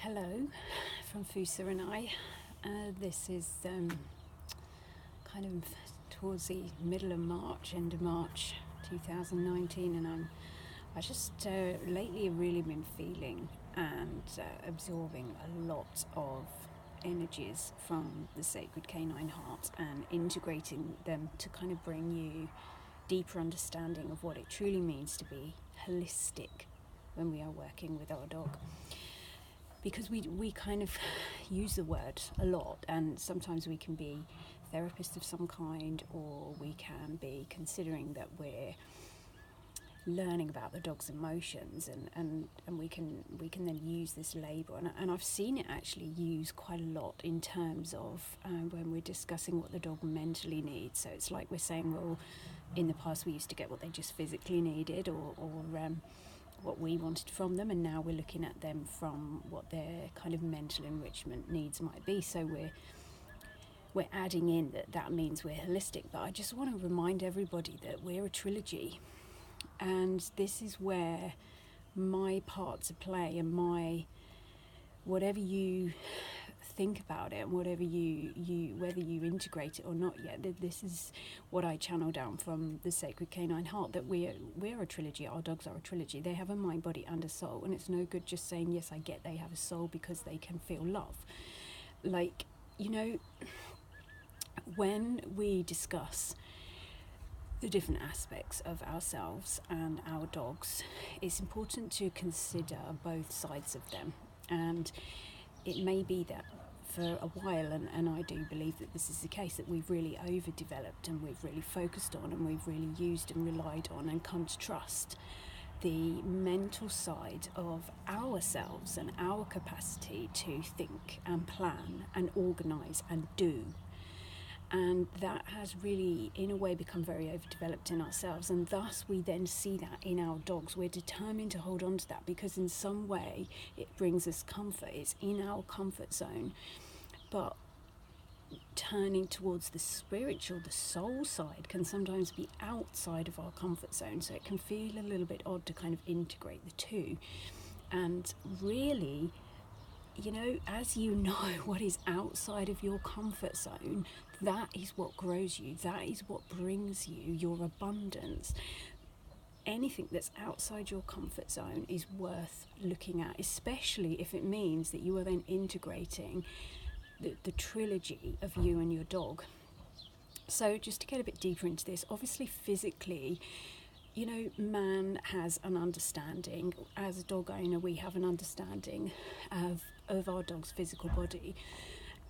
Hello from Fusa and I. This is kind of towards the middle of March, end of March 2019, and I just lately have really been feeling and absorbing a lot of energies from the sacred canine heart and integrating them to kind of bring you deeper understanding of what it truly means to be holistic when we are working with our dog. Because we kind of use the word a lot, and sometimes we can be therapists of some kind, or we can be considering that we're learning about the dog's emotions, and we can then use this label, and I've seen it actually used quite a lot in terms of when we're discussing what the dog mentally needs. So it's like we're saying, well, in the past we used to get what they just physically needed, or what we wanted from them, and now we're looking at them from what their kind of mental enrichment needs might be. So we're adding in that means we're holistic. But I just want to remind everybody that we're a trilogy, and this is where my part to play, and my whatever you think about it, and whatever you whether you integrate it or not yet, this is what I channel down from the sacred canine heart, that we're a trilogy. Our dogs are a trilogy. They have a mind, body and a soul, and it's no good just saying, yes, I get they have a soul, because they can feel love. Like, when we discuss the different aspects of ourselves and our dogs, it's important to consider both sides of them. And it may be that for a while, and I do believe that this is the case, that we've really overdeveloped, and we've really focused on, and we've really used and relied on and come to trust the mental side of ourselves and our capacity to think and plan and organise and do. And that has really, in a way, become very overdeveloped in ourselves, and thus we then see that in our dogs. We're determined to hold on to that, because in some way it brings us comfort. It's in our comfort zone. But turning towards the spiritual, the soul side, can sometimes be outside of our comfort zone. So it can feel a little bit odd to kind of integrate the two. And really, as you know, what is outside of your comfort zone, that is what grows you. That is what brings you your abundance. Anything that's outside your comfort zone is worth looking at, especially if it means that you are then integrating the trilogy of you and your dog. So just to get a bit deeper into this, obviously physically, man has an understanding. As a dog owner, we have an understanding of our dog's physical body,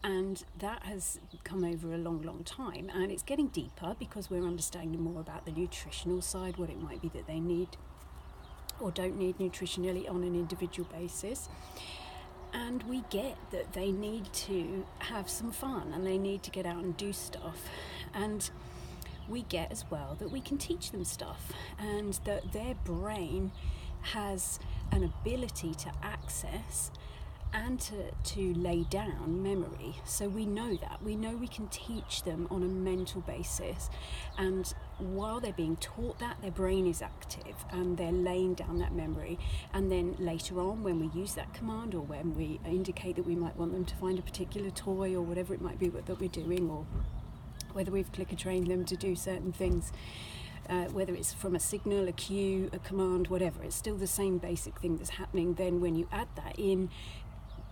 and that has come over a long time, and it's getting deeper because we're understanding more about the nutritional side, what it might be that they need or don't need nutritionally on an individual basis. And we get that they need to have some fun, and they need to get out and do stuff, and we get as well that we can teach them stuff, and that their brain has an ability to access and to lay down memory. So we know that. We know we can teach them on a mental basis, and while they're being taught that, their brain is active and they're laying down that memory. And then later on, when we use that command, or when we indicate that we might want them to find a particular toy or whatever it might be that we're doing, or whether we've clicker trained them to do certain things, whether it's from a signal, a cue, a command, whatever, it's still the same basic thing that's happening. Then when you add that in,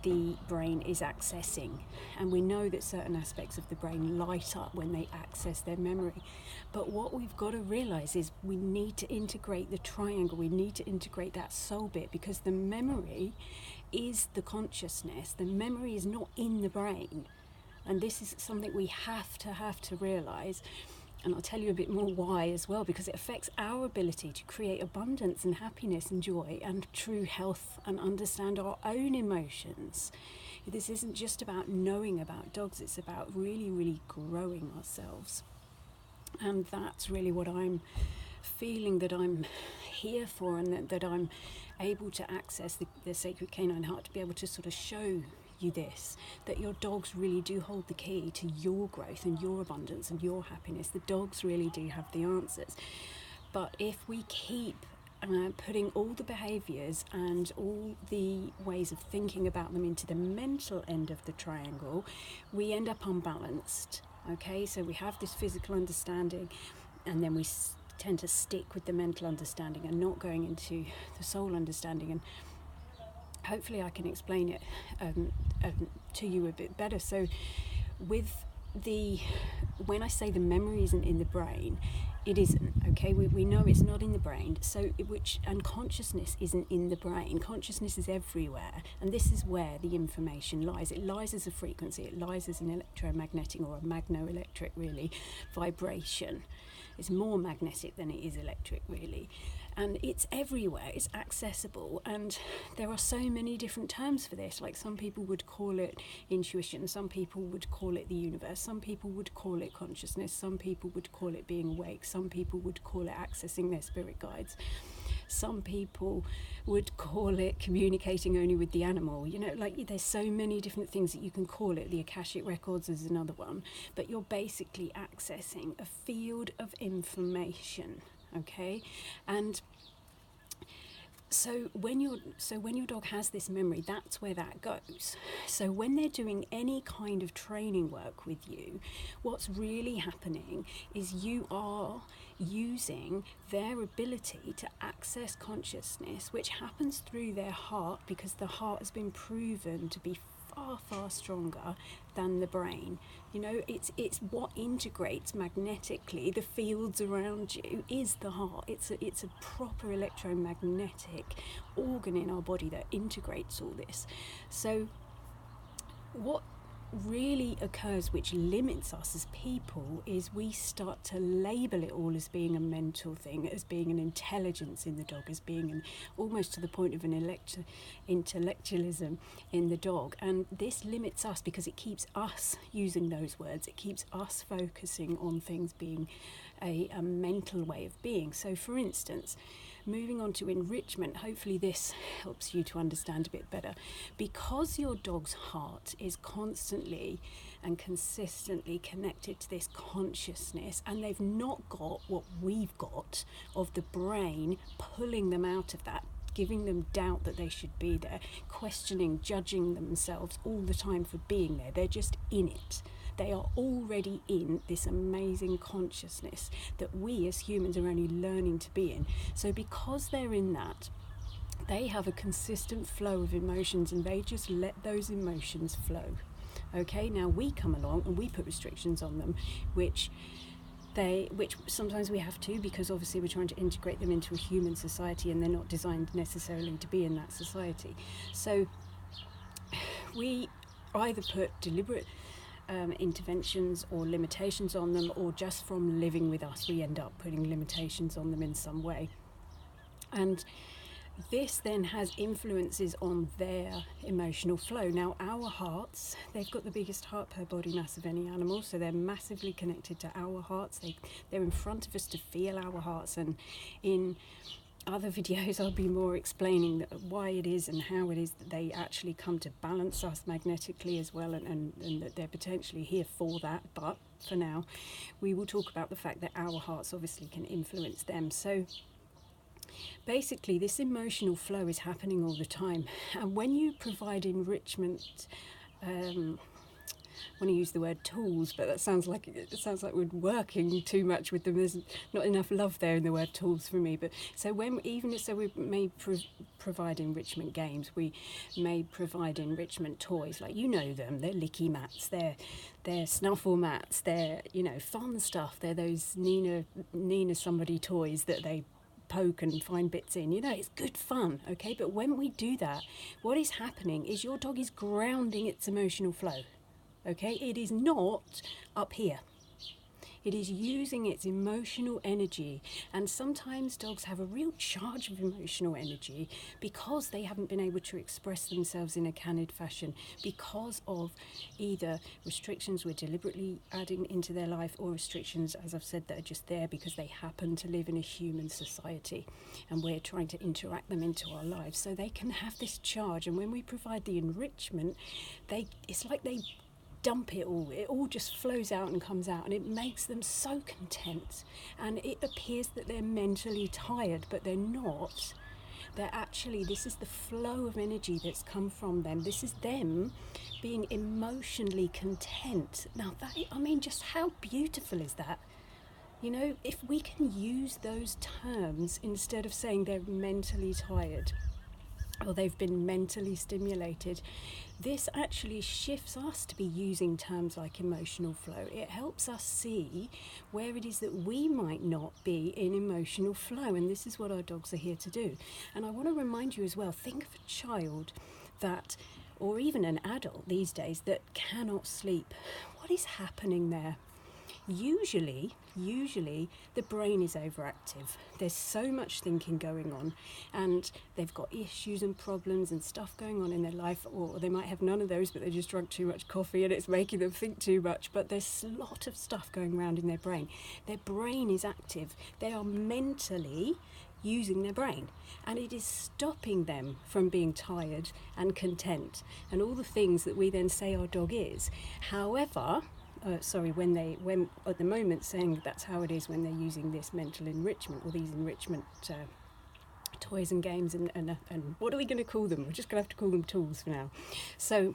the brain is accessing, and we know that certain aspects of the brain light up when they access their memory. But what we've got to realize is we need to integrate the triangle. We need to integrate that soul bit, because the memory is the consciousness. The memory is not in the brain, and this is something we have to realize. And I'll tell you a bit more why as well, because it affects our ability to create abundance and happiness and joy and true health, and understand our own emotions. This isn't just about knowing about dogs, it's about really growing ourselves. And that's really what I'm feeling that I'm here for, and that I'm able to access the sacred canine heart to be able to sort of show you this, that your dogs really do hold the key to your growth and your abundance and your happiness. The dogs really do have the answers. But if we keep putting all the behaviours and all the ways of thinking about them into the mental end of the triangle, we end up unbalanced. Okay, so we have this physical understanding, and then we tend to stick with the mental understanding and not going into the soul understanding. And hopefully I can explain it to you a bit better. So when I say the memory isn't in the brain, it isn't. Okay, we know it's not in the brain. And consciousness isn't in the brain. Consciousness is everywhere, and this is where the information lies. It lies as a frequency. It lies as an electromagnetic, or a magnoelectric, really, vibration. It's more magnetic than it is electric, really. And it's everywhere, it's accessible, and there are so many different terms for this. Like, some people would call it intuition, some people would call it the universe, some people would call it consciousness, some people would call it being awake, some people would call it accessing their spirit guides, some people would call it communicating only with the animal. You know, like, there's so many different things that you can call it. The Akashic Records is another one, but you're basically accessing a field of information. Okay, and so when your dog has this memory, that's where that goes. So when they're doing any kind of training work with you, what's really happening is you are using their ability to access consciousness, which happens through their heart, because the heart has been proven to be far stronger than the brain. You know, it's what integrates magnetically the fields around you is the heart. It's a proper electromagnetic organ in our body that integrates all this. So what really occurs, which limits us as people, is we start to label it all as being a mental thing, as being an intelligence in the dog, as being almost to the point of an intellectualism in the dog. And this limits us because it keeps us using those words. It keeps us focusing on things being a mental way of being. So, for instance, moving on to enrichment, hopefully this helps you to understand a bit better. Because your dog's heart is constantly and consistently connected to this consciousness, and they've not got what we've got of the brain pulling them out of that, giving them doubt that they should be there, questioning, judging themselves all the time for being there. They're just in it. They are already in this amazing consciousness that we as humans are only learning to be in. So because they're in that, they have a consistent flow of emotions, and they just let those emotions flow. Okay, now we come along and we put restrictions on them, which sometimes we have to, because obviously we're trying to integrate them into a human society, and they're not designed necessarily to be in that society. So we either put deliberate interventions or limitations on them, or just from living with us we end up putting limitations on them in some way. And this then has influences on their emotional flow. Now, our hearts, they've got the biggest heart per body mass of any animal, so they're massively connected to our hearts. They're in front of us to feel our hearts, and in other videos I'll be more explaining why it is and how it is that they actually come to balance us magnetically as well, and that they're potentially here for that. But for now, we will talk about the fact that our hearts obviously can influence them. So basically, this emotional flow is happening all the time, and when you provide enrichment, I want to use the word tools, but it sounds like we're working too much with them. There's not enough love there in the word tools for me. But so we may provide enrichment games, we may provide enrichment toys, like, you know them, they're licky mats, they're snuffle mats, they're, you know, fun stuff. They're those Nina somebody toys that they poke and find bits in. You know, it's good fun, okay? But when we do that, what is happening is your dog is grounding its emotional flow. Okay, it is not up here. It is using its emotional energy, and sometimes dogs have a real charge of emotional energy because they haven't been able to express themselves in a canid fashion, because of either restrictions we're deliberately adding into their life, or restrictions, as I've said, that are just there because they happen to live in a human society and we're trying to interact them into our lives. So they can have this charge, and when we provide the enrichment, it's like they dump it all just flows out and comes out, and it makes them so content. And it appears that they're mentally tired, but they're not. They're actually, this is the flow of energy that's come from them. This is them being emotionally content. Now that, I mean, just how beautiful is that? You know, if we can use those terms instead of saying they're mentally tired or they've been mentally stimulated, this actually shifts us to be using terms like emotional flow. It helps us see where it is that we might not be in emotional flow, and this is what our dogs are here to do. And I want to remind you as well, think of a child that, or even an adult these days, that cannot sleep. What is happening there? Usually the brain is overactive. There's so much thinking going on, and they've got issues and problems and stuff going on in their life, or they might have none of those, but they just drunk too much coffee and it's making them think too much. But there's a lot of stuff going around in their brain. Their brain is active. They are mentally using their brain, and it is stopping them from being tired and content and all the things that we then say our dog is. However, when at the moment saying that's how it is when they're using this mental enrichment or these enrichment toys and games and what are we going to call them? We're just going to have to call them tools for now. So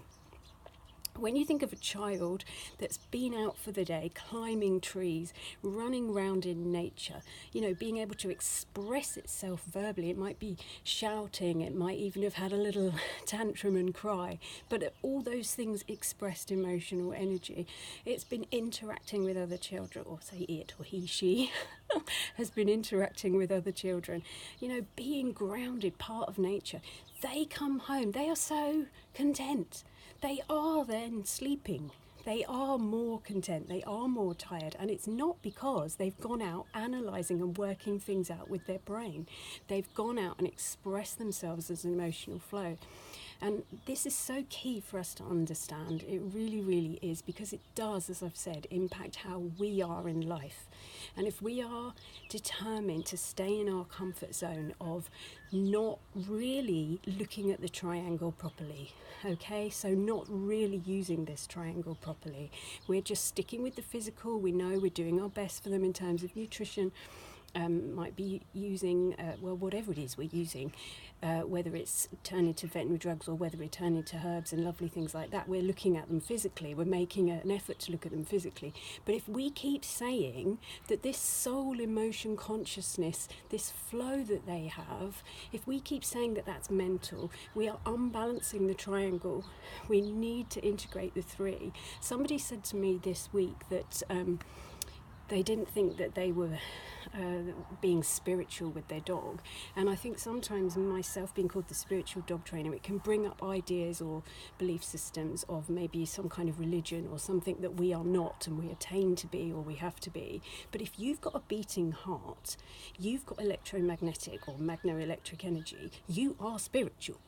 when you think of a child that's been out for the day, climbing trees, running around in nature, you know, being able to express itself verbally, it might be shouting, it might even have had a little tantrum and cry, but all those things expressed emotional energy. It's been interacting with other children, or say it or he, she, has been interacting with other children, you know, being grounded, part of nature. They come home, they are so content. They are then sleeping. They are more content. They are more tired. And it's not because they've gone out analysing and working things out with their brain. They've gone out and expressed themselves as an emotional flow. And this is so key for us to understand. It really, really is, because it does, as I've said, impact how we are in life. And if we are determined to stay in our comfort zone of not really looking at the triangle properly, okay, so not really using this triangle properly, we're just sticking with the physical. We know we're doing our best for them in terms of nutrition, might be using, whatever it is we're using, whether it's turning to veterinary drugs or whether we're turning to herbs and lovely things like that, we're looking at them physically, we're making an effort to look at them physically. But if we keep saying that this soul, emotion, consciousness, this flow that they have, if we keep saying that that's mental, we are unbalancing the triangle. We need to integrate the three. Somebody said to me this week that they didn't think that they were being spiritual with their dog, and I think sometimes myself being called the spiritual dog trainer, it can bring up ideas or belief systems of maybe some kind of religion or something that we are not and we attain to be or we have to be. But if you've got a beating heart, you've got electromagnetic or magnoelectric energy, you are spiritual.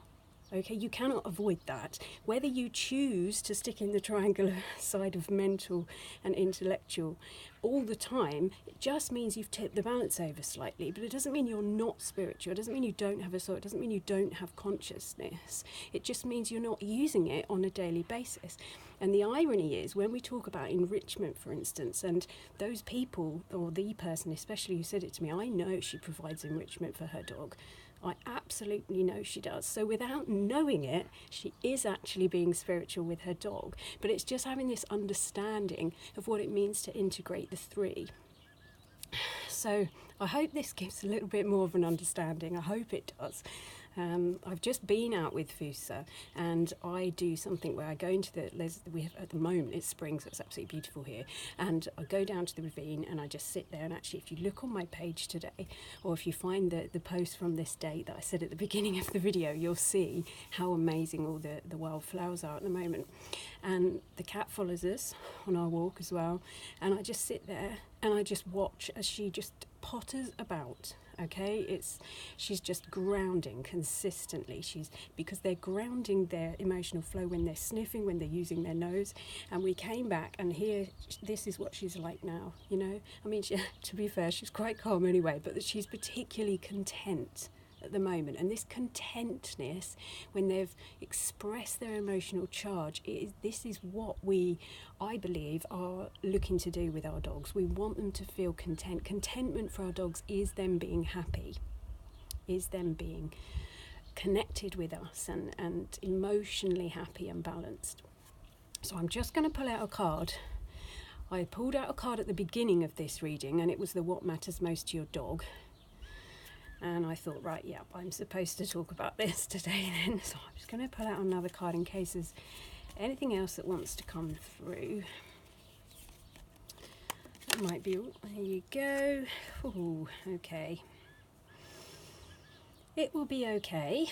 Okay, you cannot avoid that. Whether you choose to stick in the triangular side of mental and intellectual all the time, it just means you've tipped the balance over slightly, but it doesn't mean you're not spiritual. It doesn't mean you don't have a soul. It doesn't mean you don't have consciousness. It just means you're not using it on a daily basis. And the irony is, when we talk about enrichment, for instance, and those people, or the person especially who said it to me, I know she provides enrichment for her dog. I absolutely know she does. So without knowing it, she is actually being spiritual with her dog. But it's just having this understanding of what it means to integrate the three. So I hope this gives a little bit more of an understanding. I hope it does. I've just been out with Fusa, and I do something where I go into we have at the moment, it's spring, so it's absolutely beautiful here, and I go down to the ravine and I just sit there. And actually, if you look on my page today, or if you find the post from this date that I said at the beginning of the video, you'll see how amazing all the wildflowers are at the moment. And the cat follows us on our walk as well, and I just sit there and I just watch as she just potters about. Okay, she's just grounding consistently. Because they're grounding their emotional flow when they're sniffing, when they're using their nose. And we came back, and here, this is what she's like now. You know, I mean, to be fair, she's quite calm anyway, but she's particularly content. at the moment. And this contentness, when they've expressed their emotional charge, this is what we, I believe, are looking to do with our dogs. We want them to feel content. Contentment for our dogs is them being happy, is them being connected with us and emotionally happy and balanced. So I'm just going to pull out a card. I pulled out a card at the beginning of this reading, and it was the What Matters Most to Your Dog. And I thought, right, yeah, I'm supposed to talk about this today then. So I'm just going to pull out another card in case there's anything else that wants to come through. That might be, there you go. Ooh, okay. It will be okay.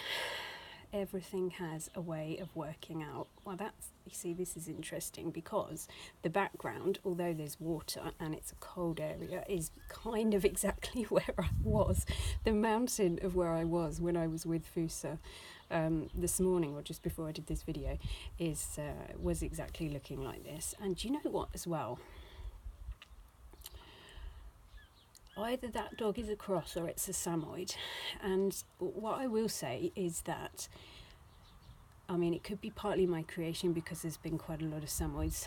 Everything has a way of working out. Well, that's, you see, this is interesting because the background, although there's water and it's a cold area, is kind of exactly where I was. The mountain of where I was when I was with Fusa this morning, or just before I did this video, was exactly looking like this. And do you know what as well? Either that dog is a cross or it's a Samoyed. And what I will say is that, I mean, it could be partly my creation because there's been quite a lot of Samoyeds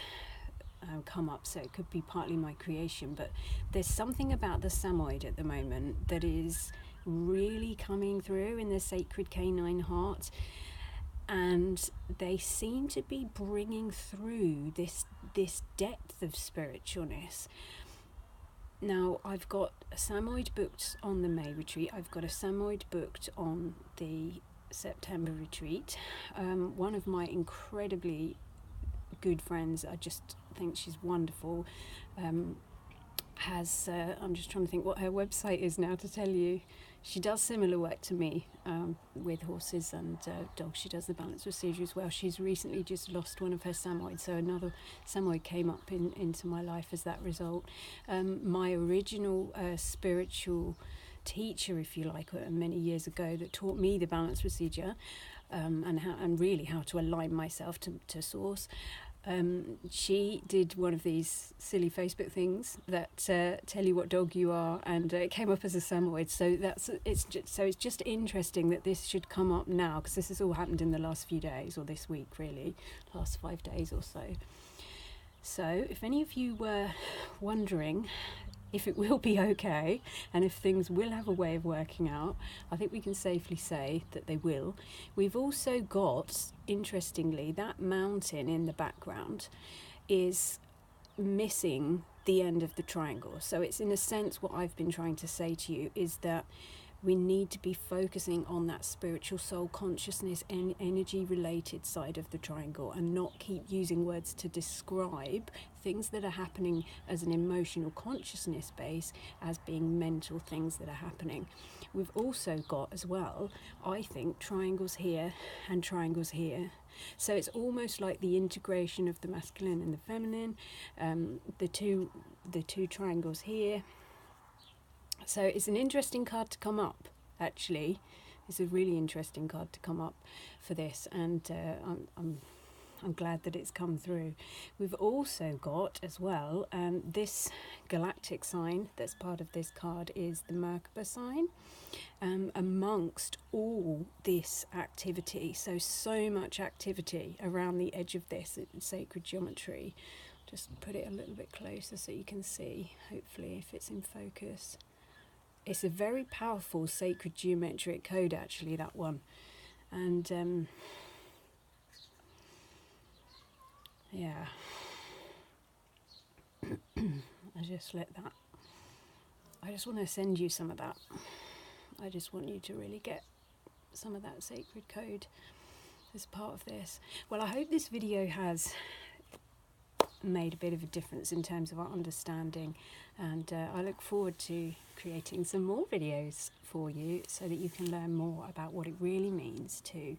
come up, so it could be partly my creation, but there's something about the Samoyed at the moment that is really coming through in the sacred canine heart, and they seem to be bringing through this depth of spiritualness. Now, I've got a Samoyed booked on the May retreat. I've got a Samoyed booked on the September retreat. One of my incredibly good friends, I just think she's wonderful, has, I'm just trying to think what her website is now to tell you. She does similar work to me with horses and dogs. She does the balance procedure as well. She's recently just lost one of her Samoyeds, so another Samoyed came up into my life as that result. My original spiritual teacher, if you like, many years ago, that taught me the balance procedure and really how to align myself to source. She did one of these silly Facebook things that tell you what dog you are, and it came up as a Samoyed. So it's just interesting that this should come up now, because this has all happened in the last few days, or this week really, last 5 days or so. So if any of you were wondering if it will be okay and if things will have a way of working out, I think we can safely say that they will. We've also got, interestingly, that mountain in the background is missing the end of the triangle. So it's, in a sense, what I've been trying to say to you is that we need to be focusing on that spiritual soul consciousness and energy related side of the triangle, and not keep using words to describe things that are happening as an emotional consciousness base as being mental things that are happening. We've also got as well, I think, triangles here and triangles here. So it's almost like the integration of the masculine and the feminine, the two triangles here. So it's an interesting card to come up, actually. It's a really interesting card to come up for this, and I'm glad that it's come through. We've also got as well, this galactic sign that's part of this card is the Merkaba sign. Amongst all this activity, so much activity around the edge of this sacred geometry. Just put it a little bit closer so you can see, hopefully, if it's in focus. It's a very powerful sacred geometric code, actually, that one. And yeah, I just want to send you some of that. I just want you to really get some of that sacred code as part of this. Well, I hope this video has made a bit of a difference in terms of our understanding, and I look forward to creating some more videos for you so that you can learn more about what it really means to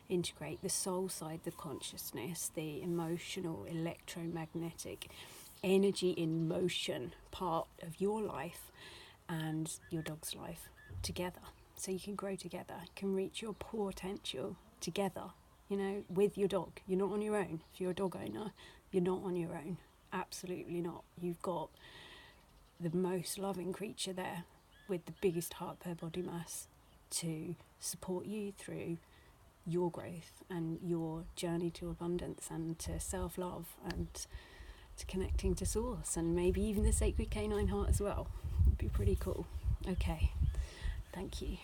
integrate the soul side, the consciousness, the emotional, electromagnetic, energy in motion part of your life and your dog's life together, so you can grow together, can reach your potential together, you know, with your dog. You're not on your own. If you're a dog owner, you're not on your own. Absolutely not. You've got the most loving creature there with the biggest heart per body mass to support you through your growth and your journey to abundance and to self-love and to connecting to source, and maybe even the sacred canine heart as well. It'd be pretty cool. Okay, thank you.